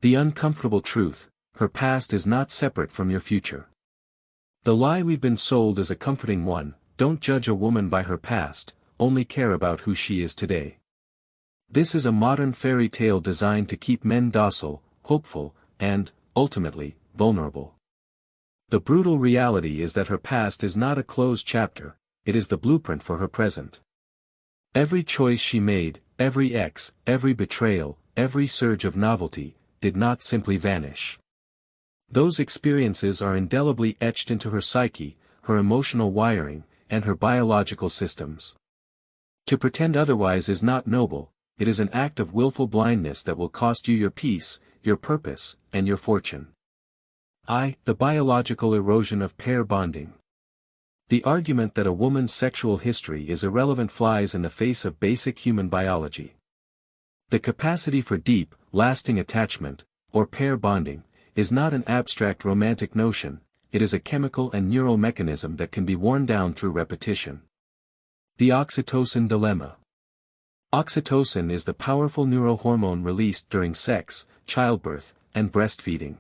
The uncomfortable truth: her past is not separate from your future. The lie we've been sold is a comforting one: don't judge a woman by her past, only care about who she is today. This is a modern fairy tale designed to keep men docile, hopeful, and, ultimately, vulnerable. The brutal reality is that her past is not a closed chapter, it is the blueprint for her present. Every choice she made, every every betrayal, every surge of novelty, did not simply vanish. Those experiences are indelibly etched into her psyche, her emotional wiring, and her biological systems. To pretend otherwise is not noble, it is an act of willful blindness that will cost you your peace, your purpose, and your fortune. The biological erosion of pair bonding. The argument that a woman's sexual history is irrelevant flies in the face of basic human biology. The capacity for deep, lasting attachment, or pair bonding, is not an abstract romantic notion, it is a chemical and neural mechanism that can be worn down through repetition. The oxytocin dilemma. Oxytocin is the powerful neurohormone released during sex, childbirth, and breastfeeding.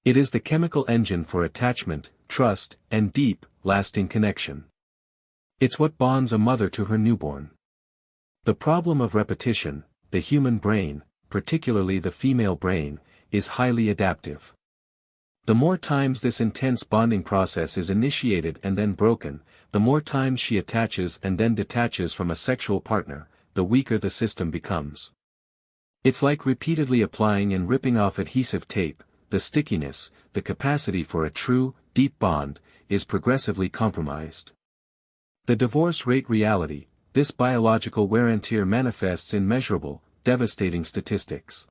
It is the chemical engine for attachment, trust, and deep, lasting connection. It's what bonds a mother to her newborn. The problem of repetition: the human brain, particularly the female brain, is highly adaptive. The more times this intense bonding process is initiated and then broken, the more times she attaches and then detaches from a sexual partner, the weaker the system becomes. It's like repeatedly applying and ripping off adhesive tape: the stickiness, the capacity for a true, deep bond, is progressively compromised. The divorce rate reality: this biological wear and tear manifests in measurable, devastating statistics.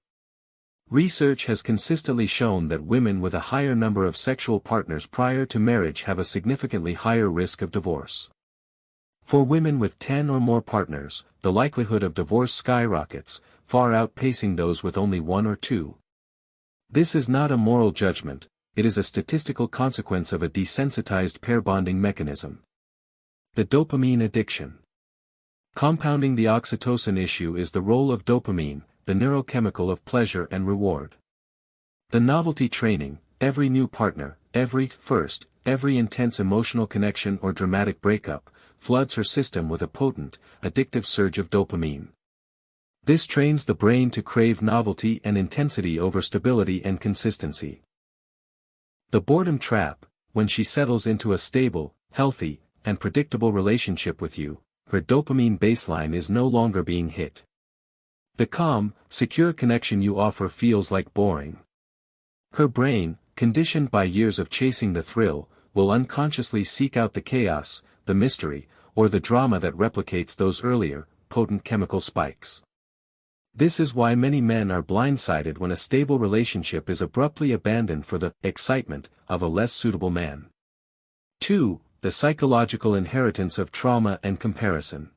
Research has consistently shown that women with a higher number of sexual partners prior to marriage have a significantly higher risk of divorce. For women with 10 or more partners, the likelihood of divorce skyrockets, far outpacing those with only 1 or 2. This is not a moral judgment, it is a statistical consequence of a desensitized pair bonding mechanism. The dopamine addiction. Compounding the oxytocin issue is the role of dopamine, the neurochemical of pleasure and reward. The novelty training: every new partner, every intense emotional connection or dramatic breakup, floods her system with a potent, addictive surge of dopamine. This trains the brain to crave novelty and intensity over stability and consistency. The boredom trap: when she settles into a stable, healthy, and predictable relationship with you, her dopamine baseline is no longer being hit. The calm, secure connection you offer feels like boring. Her brain, conditioned by years of chasing the thrill, will unconsciously seek out the chaos, the mystery, or the drama that replicates those earlier, potent chemical spikes. This is why many men are blindsided when a stable relationship is abruptly abandoned for the excitement of a less suitable man. 2. The psychological inheritance of trauma and comparison.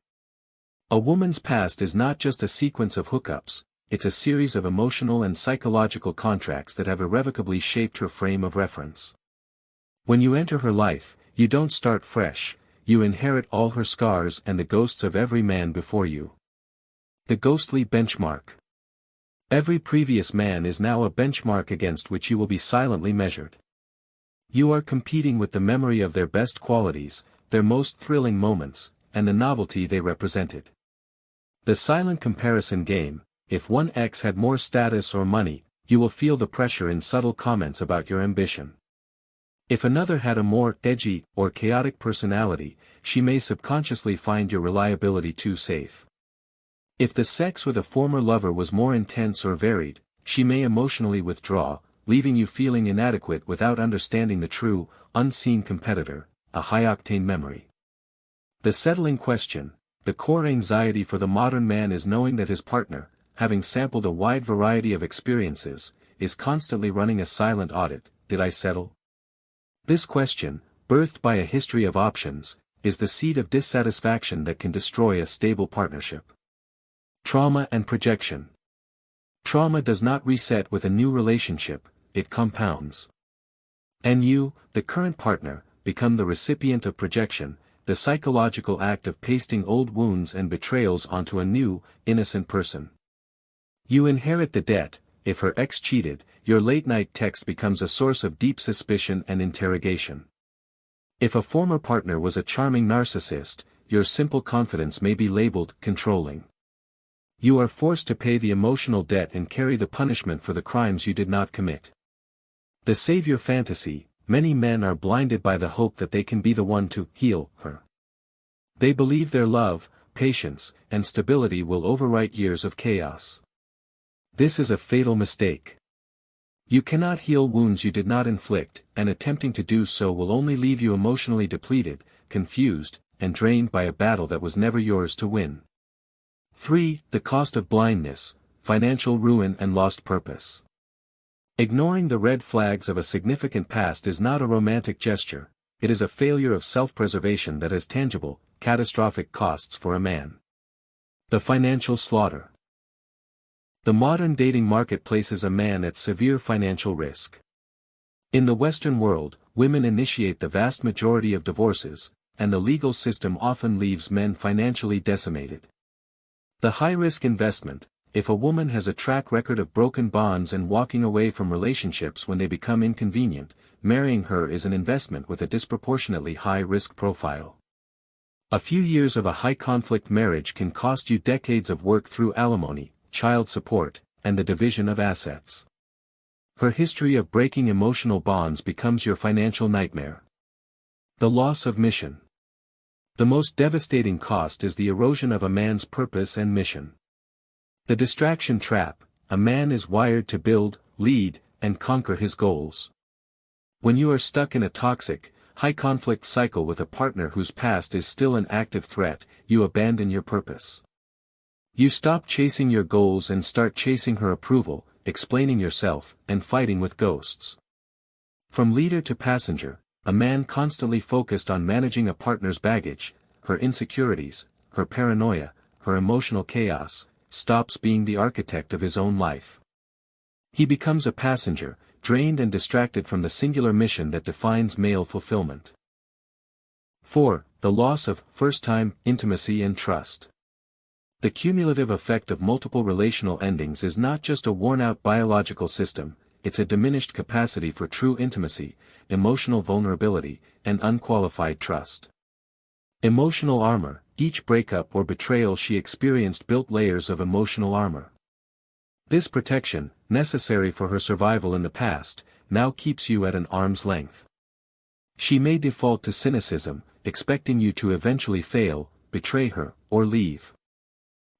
A woman's past is not just a sequence of hookups, it's a series of emotional and psychological contracts that have irrevocably shaped her frame of reference. When you enter her life, you don't start fresh, you inherit all her scars and the ghosts of every man before you. The ghostly benchmark. Every previous man is now a benchmark against which you will be silently measured. You are competing with the memory of their best qualities, their most thrilling moments, and the novelty they represented. The silent comparison game: if one X had more status or money, you will feel the pressure in subtle comments about your ambition. If another had a more edgy or chaotic personality, she may subconsciously find your reliability too safe. If the sex with a former lover was more intense or varied, she may emotionally withdraw, leaving you feeling inadequate without understanding the true, unseen competitor, a high-octane memory. The settling question: the core anxiety for the modern man is knowing that his partner, having sampled a wide variety of experiences, is constantly running a silent audit: did I settle? This question, birthed by a history of options, is the seed of dissatisfaction that can destroy a stable partnership. Trauma and projection. Trauma does not reset with a new relationship, it compounds. And you, the current partner, become the recipient of projection, the psychological act of pasting old wounds and betrayals onto a new, innocent person. You inherit the debt, if her ex cheated, your late-night text becomes a source of deep suspicion and interrogation. If a former partner was a charming narcissist, your simple confidence may be labeled controlling. You are forced to pay the emotional debt and carry the punishment for the crimes you did not commit. The savior fantasy, many men are blinded by the hope that they can be the one to heal her. They believe their love, patience, and stability will overwrite years of chaos. This is a fatal mistake. You cannot heal wounds you did not inflict, and attempting to do so will only leave you emotionally depleted, confused, and drained by a battle that was never yours to win. 3. The cost of blindness, financial ruin and lost purpose. Ignoring the red flags of a significant past is not a romantic gesture, it is a failure of self-preservation that has tangible, catastrophic costs for a man. The financial slaughter. The modern dating market places a man at severe financial risk. In the Western world, women initiate the vast majority of divorces, and the legal system often leaves men financially decimated. The high-risk investment, if a woman has a track record of broken bonds and walking away from relationships when they become inconvenient, marrying her is an investment with a disproportionately high risk profile. A few years of a high-conflict marriage can cost you decades of work through alimony, child support, and the division of assets. Her history of breaking emotional bonds becomes your financial nightmare. The loss of mission. The most devastating cost is the erosion of a man's purpose and mission. The distraction trap, a man is wired to build, lead, and conquer his goals. When you are stuck in a toxic, high-conflict cycle with a partner whose past is still an active threat, you abandon your purpose. You stop chasing your goals and start chasing her approval, explaining yourself, and fighting with ghosts. From leader to passenger, a man constantly focused on managing a partner's baggage, her insecurities, her paranoia, her emotional chaos, stops being the architect of his own life. He becomes a passenger, drained and distracted from the singular mission that defines male fulfillment. 4. The loss of first-time intimacy and trust. The cumulative effect of multiple relational endings is not just a worn-out biological system, it's a diminished capacity for true intimacy, emotional vulnerability, and unqualified trust. Emotional armor, each breakup or betrayal she experienced built layers of emotional armor. This protection, necessary for her survival in the past, now keeps you at an arm's length. She may default to cynicism, expecting you to eventually fail, betray her, or leave.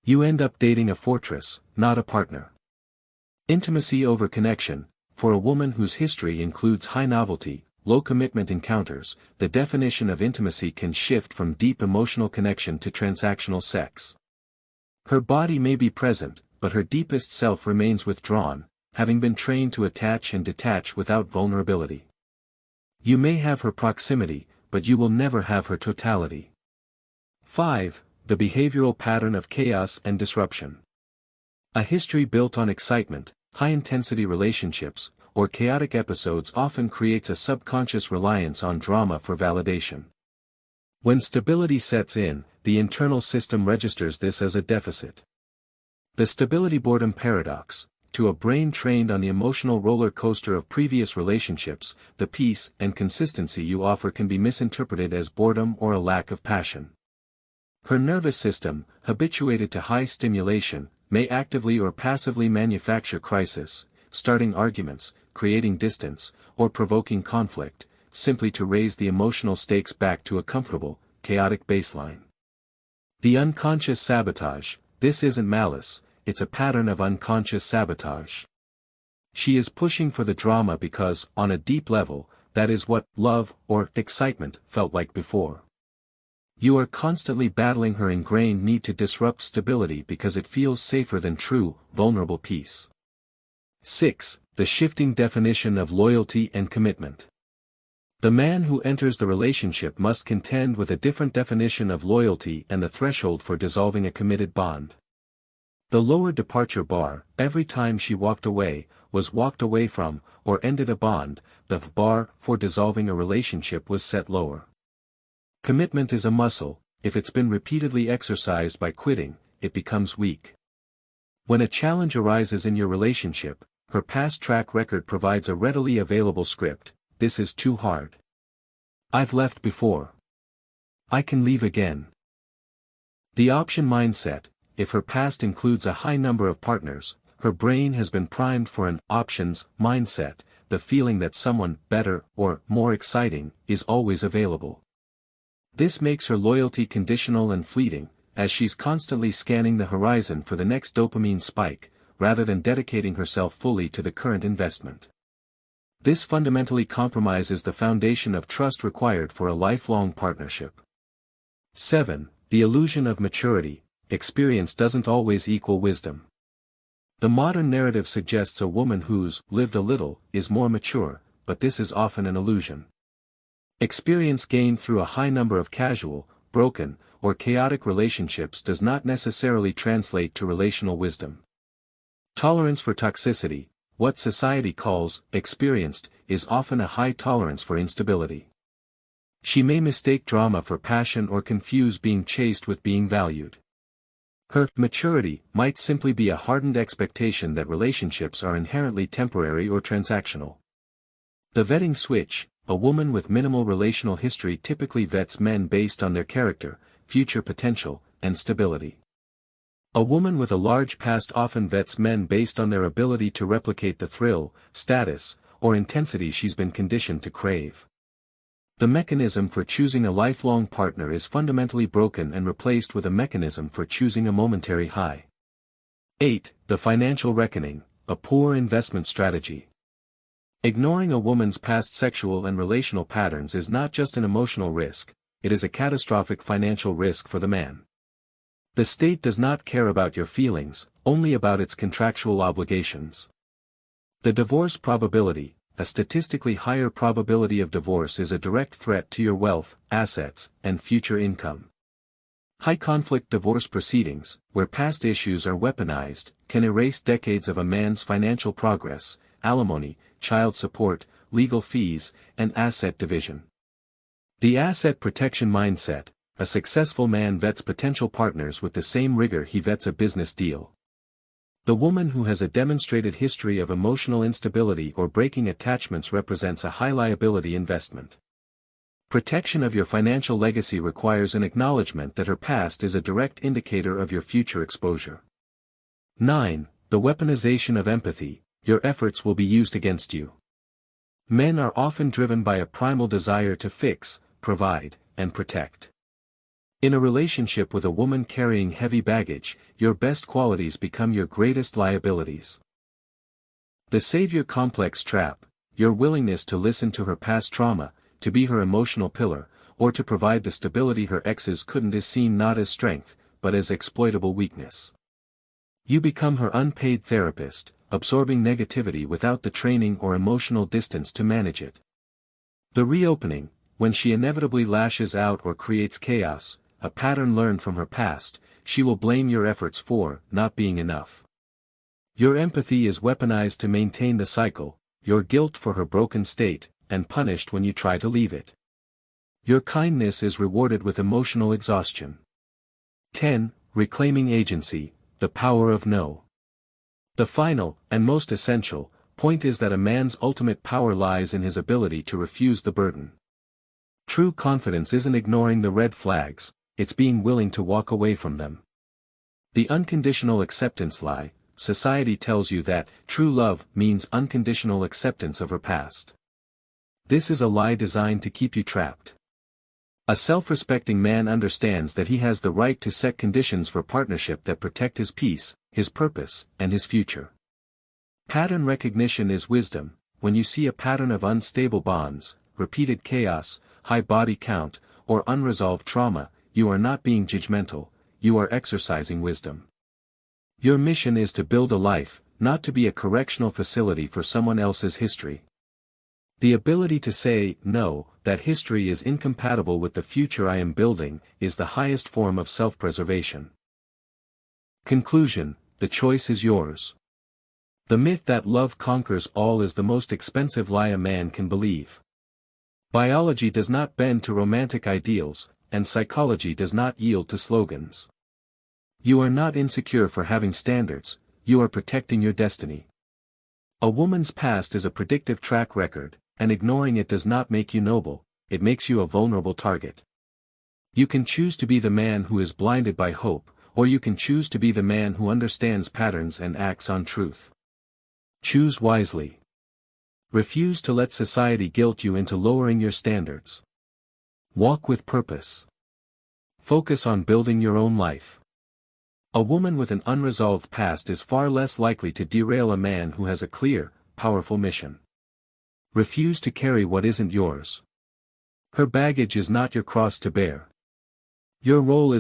You end up dating a fortress, not a partner. Intimacy over connection. For a woman whose history includes high novelty, low commitment encounters, the definition of intimacy can shift from deep emotional connection to transactional sex. Her body may be present, but her deepest self remains withdrawn, having been trained to attach and detach without vulnerability. You may have her proximity, but you will never have her totality. 5. The behavioral pattern of chaos and disruption. A history built on excitement, high-intensity relationships, or chaotic episodes often creates a subconscious reliance on drama for validation. When stability sets in, the internal system registers this as a deficit. The stability boredom paradox. To a brain trained on the emotional roller coaster of previous relationships, the peace and consistency you offer can be misinterpreted as boredom or a lack of passion. Her nervous system, habituated to high stimulation, may actively or passively manufacture crisis, starting arguments, creating distance, or provoking conflict, simply to raise the emotional stakes back to a comfortable, chaotic baseline. The unconscious sabotage. This isn't malice, it's a pattern of unconscious sabotage. She is pushing for the drama because, on a deep level, that is what love or excitement felt like before. You are constantly battling her ingrained need to disrupt stability because it feels safer than true, vulnerable peace. 6. The shifting definition of loyalty and commitment. The man who enters the relationship must contend with a different definition of loyalty and the threshold for dissolving a committed bond. The lower departure bar, every time she walked away, was walked away from, or ended a bond, the bar for dissolving a relationship was set lower. Commitment is a muscle, if it's been repeatedly exercised by quitting, it becomes weak. When a challenge arises in your relationship, her past track record provides a readily available script: this is too hard. I've left before. I can leave again. The option mindset: if her past includes a high number of partners, her brain has been primed for an options mindset, the feeling that someone better or more exciting is always available. This makes her loyalty conditional and fleeting, as she's constantly scanning the horizon for the next dopamine spike, rather than dedicating herself fully to the current investment. This fundamentally compromises the foundation of trust required for a lifelong partnership. 7. The illusion of maturity: experience doesn't always equal wisdom. The modern narrative suggests a woman who's lived a little is more mature, but this is often an illusion. Experience gained through a high number of casual, broken, or chaotic relationships does not necessarily translate to relational wisdom. Tolerance for toxicity, what society calls experienced, is often a high tolerance for instability. She may mistake drama for passion or confuse being chased with being valued. Her maturity might simply be a hardened expectation that relationships are inherently temporary or transactional. The vetting switch: a woman with minimal relational history typically vets men based on their character, future potential, and stability. A woman with a large past often vets men based on their ability to replicate the thrill, status, or intensity she's been conditioned to crave. The mechanism for choosing a lifelong partner is fundamentally broken and replaced with a mechanism for choosing a momentary high. 8. The financial reckoning: a poor investment strategy. Ignoring a woman's past sexual and relational patterns is not just an emotional risk, it is a catastrophic financial risk for the man. The state does not care about your feelings, only about its contractual obligations. The divorce probability: a statistically higher probability of divorce is a direct threat to your wealth, assets, and future income. High-conflict divorce proceedings, where past issues are weaponized, can erase decades of a man's financial progress: alimony, child support, legal fees, and asset division. The asset protection mindset: a successful man vets potential partners with the same rigor he vets a business deal. The woman who has a demonstrated history of emotional instability or breaking attachments represents a high liability investment. Protection of your financial legacy requires an acknowledgement that her past is a direct indicator of your future exposure. 9. The weaponization of empathy: your efforts will be used against you. Men are often driven by a primal desire to fix, provide, and protect. In a relationship with a woman carrying heavy baggage, your best qualities become your greatest liabilities. The savior complex trap: your willingness to listen to her past trauma, to be her emotional pillar, or to provide the stability her exes couldn't, is seen not as strength, but as exploitable weakness. You become her unpaid therapist, absorbing negativity without the training or emotional distance to manage it. The reopening: when she inevitably lashes out or creates chaos, a pattern learned from her past, she will blame your efforts for not being enough. Your empathy is weaponized to maintain the cycle, your guilt for her broken state, and punished when you try to leave it. Your kindness is rewarded with emotional exhaustion. 10. Reclaiming agency: the power of no. The final, and most essential, point is that a man's ultimate power lies in his ability to refuse the burden. True confidence isn't ignoring the red flags, it's being willing to walk away from them. The unconditional acceptance lie: society tells you that true love means unconditional acceptance of her past. This is a lie designed to keep you trapped. A self-respecting man understands that he has the right to set conditions for partnership that protect his peace, his purpose, and his future. Pattern recognition is wisdom: when you see a pattern of unstable bonds, repeated chaos, high body count, or unresolved trauma, you are not being judgmental, you are exercising wisdom. Your mission is to build a life, not to be a correctional facility for someone else's history. The ability to say, no, that history is incompatible with the future I am building, is the highest form of self-preservation. Conclusion: the choice is yours. The myth that love conquers all is the most expensive lie a man can believe. Biology does not bend to romantic ideals, and psychology does not yield to slogans. You are not insecure for having standards, you are protecting your destiny. A woman's past is a predictive track record, and ignoring it does not make you noble, it makes you a vulnerable target. You can choose to be the man who is blinded by hope, or you can choose to be the man who understands patterns and acts on truth. Choose wisely. Refuse to let society guilt you into lowering your standards. Walk with purpose. Focus on building your own life. A woman with an unresolved past is far less likely to derail a man who has a clear, powerful mission. Refuse to carry what isn't yours. Her baggage is not your cross to bear. Your role is